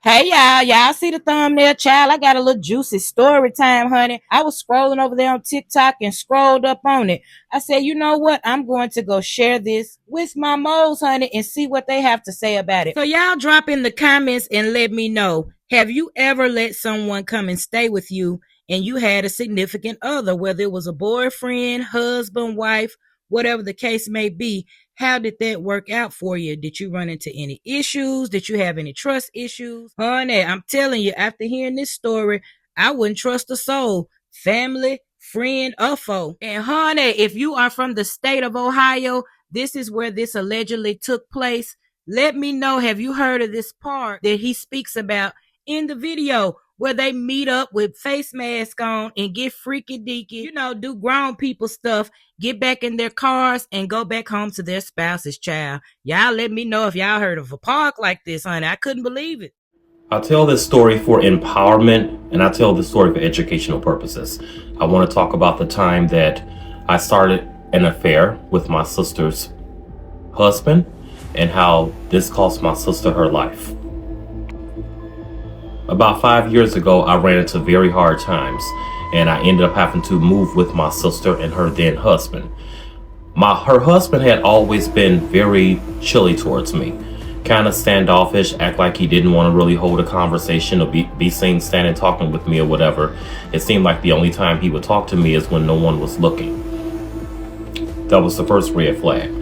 Hey y'all see the thumbnail, child? I got a little juicy story time, honey. I was scrolling over there on TikTok and scrolled up on it. I said, you know what? I'm going to go share this with my moles, honey, and see what they have to say about it. So y'all drop in the comments and let me know. Have you ever let someone come and stay with you and you had a significant other, whether it was a boyfriend, husband, wife, whatever the case may be? How did that work out for you? Did you run into any issues? Did you have any trust issues? Honey, I'm telling you, after hearing this story, I wouldn't trust a soul, family, friend, or foe. And honey, if you are from the state of Ohio, this is where this allegedly took place. Let me know, have you heard of this part that he speaks about in the video where they meet up with face mask on and get freaky deaky, do grown people stuff, get back in their cars and go back home to their spouse's child. Y'all let me know if y'all heard of a park like this, honey. I couldn't believe it. I tell this story for empowerment and I tell this story for educational purposes. I want to talk about the time that I started an affair with my sister's husband and how this cost my sister her life. About 5 years ago, I ran into very hard times and I ended up having to move with my sister and her then husband. Her husband had always been very chilly towards me, kind of standoffish, act like he didn't want to really hold a conversation or be seen standing talking with me or whatever. It seemed like the only time he would talk to me is when no one was looking. That was the first red flag.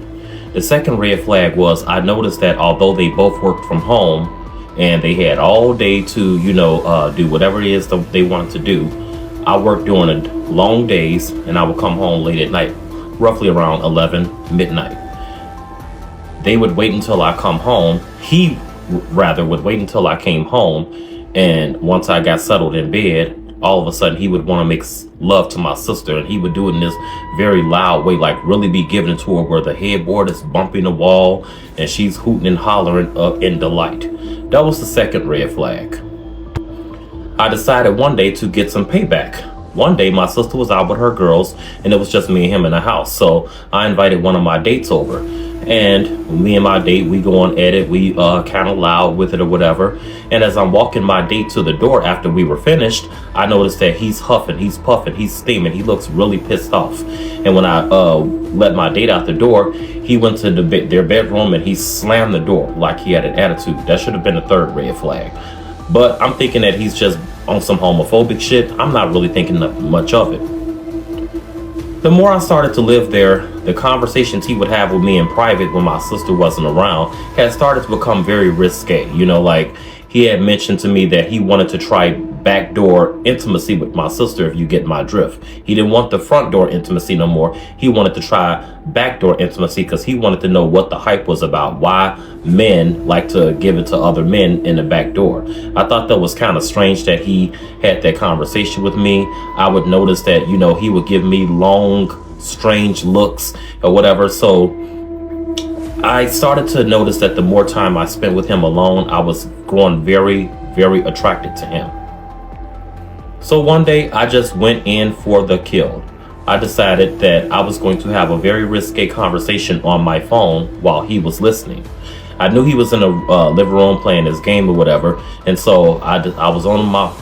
The second red flag was I noticed that although they both worked from home and they had all day to, do whatever it is that they wanted to do, I worked during long days and I would come home late at night, roughly around 11 midnight. They would wait until I come home. He rather would wait until I came home. And once I got settled in bed, all of a sudden he would want to make love to my sister. And he would do it in this very loud way, like really be giving it to her where the headboard is bumping the wall and she's hooting and hollering in delight. That was the second red flag. I decided one day to get some payback. One day my sister was out with her girls and it was just me and him in the house. So I invited one of my dates over. And me and my date, we go on edit, we kind of loud with it or whatever. And as I'm walking my date to the door after we were finished, I noticed that he's huffing, he's puffing, he's steaming. He looks really pissed off. And when I let my date out the door, he went to their bedroom and he slammed the door like he had an attitude. That should have been the third red flag. But I'm thinking that he's just on some homophobic shit. I'm not really thinking much of it. The more I started to live there, the conversations he would have with me in private when my sister wasn't around had started to become very risque. Like he had mentioned to me that he wanted to try backdoor intimacy with my sister, if you get my drift. He didn't want the front door intimacy no more. He wanted to try backdoor intimacy because he wanted to know what the hype was about, why men like to give it to other men in the back door. I thought that was kind of strange that he had that conversation with me. I would notice that, he would give me long, strange looks or whatever. So I started to notice that the more time I spent with him alone, I was growing very, very attracted to him. So one day I just went in for the kill. I decided that I was going to have a very risque conversation on my phone while he was listening. I knew he was in the living room playing his game or whatever, and so I was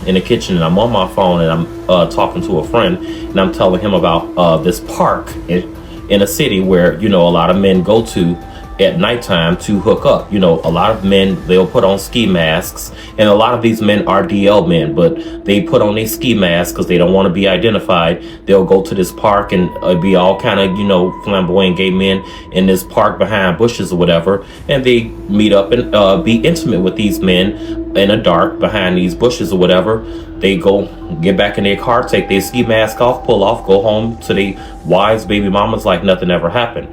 in the kitchen and I'm on my phone and I'm talking to a friend and I'm telling him about this park in a city where a lot of men go to at nighttime to hook up. A lot of men, they'll put on ski masks, and a lot of these men are DL men, but they put on these ski masks because they don't want to be identified. They'll go to this park and be all kind of, flamboyant gay men in this park behind bushes or whatever, and they meet up and be intimate with these men in the dark behind these bushes or whatever. They go get back in their car, take their ski mask off, pull off, go home to their wives, baby mamas like nothing ever happened.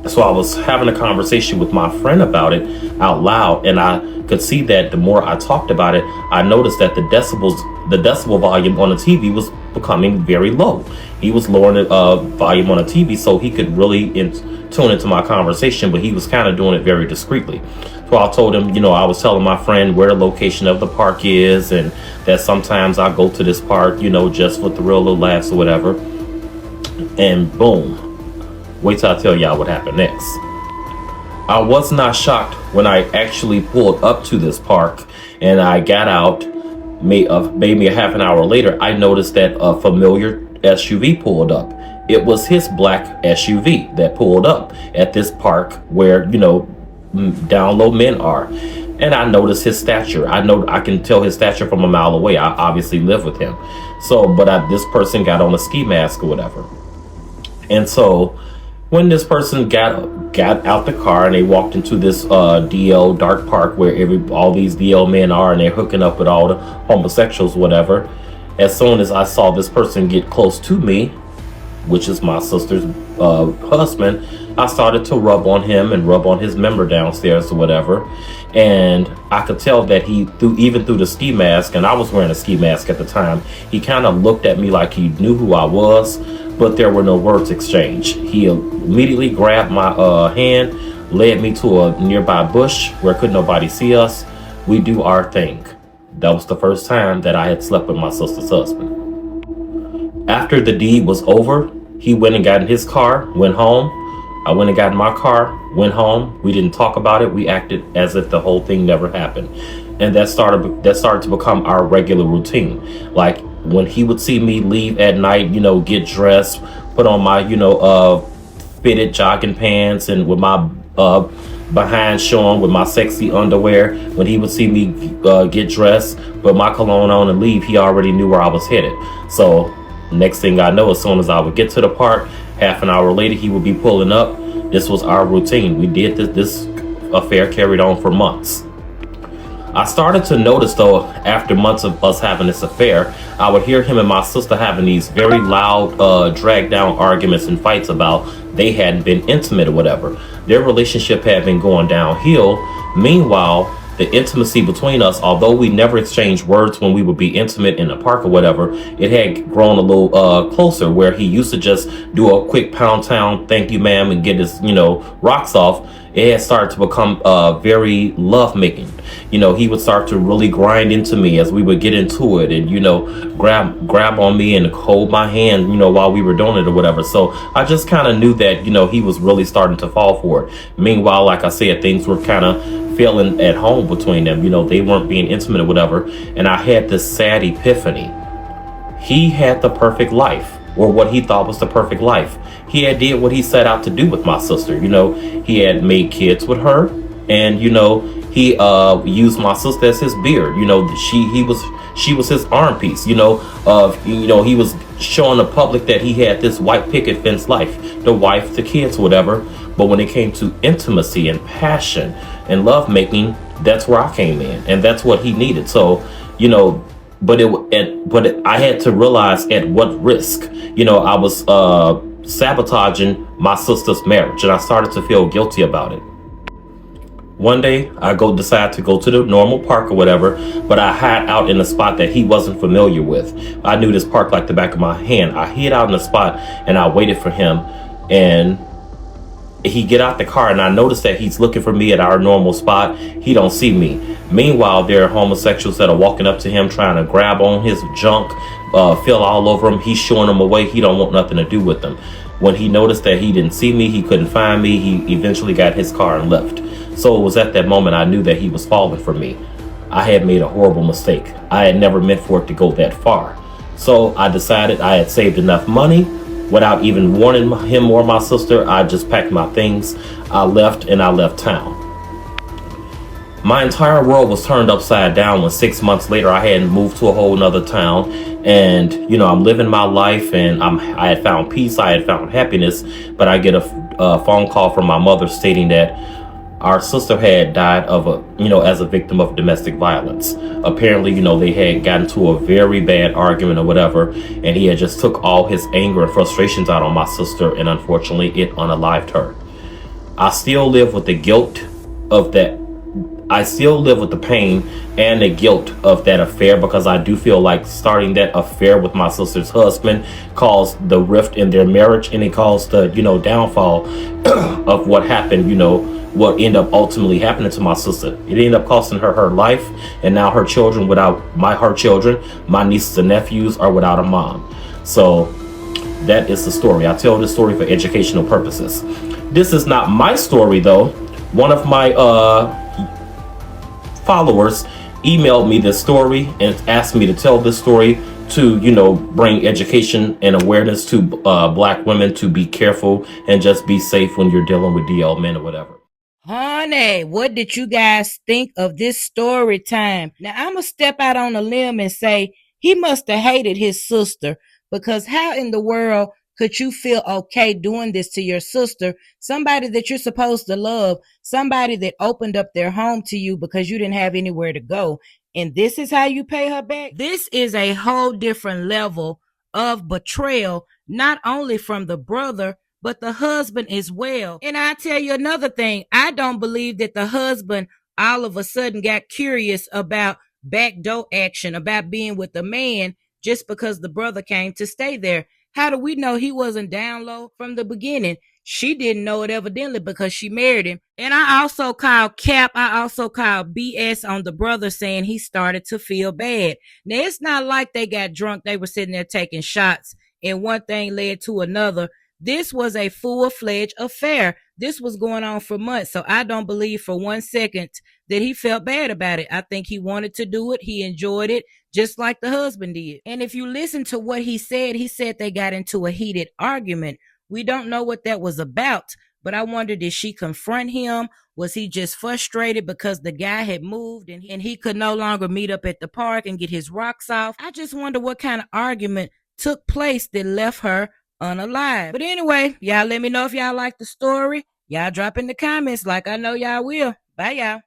So I was having a conversation with my friend about it out loud, and I could see that the more I talked about it, I noticed that the decibel volume on the TV was becoming very low. He was lowering the volume on the TV so he could really tune into my conversation, but he was kind of doing it very discreetly. So I told him, I was telling my friend where the location of the park is, and that sometimes I go to this park, just with the real little laughs or whatever. And boom. Wait till I tell y'all what happened next. I was not shocked when I actually pulled up to this park and I got out. Maybe a half an hour later, I noticed that a familiar SUV pulled up. It was his black SUV that pulled up at this park where, down low men are. And I noticed his stature. I can tell his stature from a mile away. I obviously live with him. So, but this person got on a ski mask or whatever. And so when this person got out the car and they walked into this DL dark park where all these DL men are, and they're hooking up with all the homosexuals, whatever. As soon as I saw this person get close to me, which is my sister's husband, I started to rub on him and rub on his member downstairs or whatever. And I could tell that even through the ski mask, and I was wearing a ski mask at the time, he kind of looked at me like he knew who I was, but there were no words exchanged. He immediately grabbed my hand, led me to a nearby bush where could nobody see us. We do our thing. That was the first time that I had slept with my sister's husband. After the deed was over, he went and got in his car, went home. I went and got in my car, went home. We didn't talk about it. We acted as if the whole thing never happened. And that started to become our regular routine. Like when he would see me leave at night, get dressed, put on my, fitted jogging pants and with my behind showing with my sexy underwear. When he would see me get dressed, put my cologne on and leave, he already knew where I was headed. So next thing I know, as soon as I would get to the park, half an hour later, he would be pulling up. This was our routine. We did this affair carried on for months. I started to notice, though, after months of us having this affair, I would hear him and my sister having these very loud, dragged down arguments and fights about they hadn't been intimate or whatever. Their relationship had been going downhill. Meanwhile, the intimacy between us, although we never exchanged words when we would be intimate in the park or whatever, it had grown a little closer, where he used to just do a quick pound town, thank you ma'am, and get his, rocks off. It had started to become very love making. He would start to really grind into me as we would get into it and, grab on me and hold my hand, while we were doing it or whatever. So I just kind of knew that, he was really starting to fall for it. Meanwhile, like I said, things were kind of feeling at home between them. They weren't being intimate or whatever. And I had this sad epiphany. He had the perfect life, or what he thought was the perfect life. He had did what he set out to do with my sister. He had made kids with her, and he used my sister as his beard. She was his arm piece. He was showing the public that he had this white picket fence life, the wife, the kids, whatever. But when it came to intimacy and passion and love making, that's where I came in, and that's what he needed. So, I had to realize at what risk. I was sabotaging my sister's marriage, and I started to feel guilty about it. One day, I decide to go to the normal park or whatever, but I hid out in a spot that he wasn't familiar with. I knew this park like the back of my hand. I hid out in a spot, and I waited for him, and he get out the car, and I noticed that he's looking for me at our normal spot. He don't see me. Meanwhile, there are homosexuals that are walking up to him, trying to grab on his junk, feel all over him. He's showing them away. He don't want nothing to do with them. When he noticed that he didn't see me, he couldn't find me, he eventually got his car and left. So it was at that moment I knew that he was falling for me. I had made a horrible mistake. I had never meant for it to go that far. So I decided I had saved enough money. Without even warning him or my sister, I just packed my things. I left town. My entire world was turned upside down when 6 months later I had moved to a whole nother town. And, I'm living my life, and I had found peace. I had found happiness. But I get a phone call from my mother stating that our sister had died as a victim of domestic violence. Apparently, they had gotten to a very bad argument or whatever, and he had just took all his anger and frustrations out on my sister, and unfortunately, it unalived her. I still live with the guilt of that. I still live with the pain and the guilt of that affair, because I do feel like starting that affair with my sister's husband caused the rift in their marriage, and it caused the, downfall of what happened, what ended up ultimately happening to my sister. It ended up costing her life, and now her children, my nieces and nephews, are without a mom. So that is the story. I tell this story for educational purposes. This is not my story, though. One of my followers emailed me this story and asked me to tell this story to, bring education and awareness to black women to be careful and just be safe when you're dealing with DL men or whatever. Honey, what did you guys think of this story time? Now, I'm going to step out on a limb and say he must have hated his sister, because how in the world could you feel okay doing this to your sister, somebody that you're supposed to love, somebody that opened up their home to you because you didn't have anywhere to go? And this is how you pay her back? This is a whole different level of betrayal, not only from the brother, but the husband as well. And I tell you another thing, I don't believe that the husband all of a sudden got curious about backdoor action, about being with the man just because the brother came to stay there. How do we know he wasn't down low from the beginning? She didn't know it evidently because she married him. And I also called cap. I also called BS on the brother, saying he started to feel bad. Now, it's not like they got drunk. They were sitting there taking shots and one thing led to another. This was a full-fledged affair. This was going on for months. So I don't believe for 1 second that he felt bad about it. I think he wanted to do it. He enjoyed it just like the husband did. And if you listen to what he said they got into a heated argument. We don't know what that was about, but I wonder, did she confront him? Was he just frustrated because the guy had moved and he could no longer meet up at the park and get his rocks off? I just wonder what kind of argument took place that left her unalive. But anyway, y'all let me know if y'all like the story. Y'all drop in the comments like I know y'all will. Bye, y'all.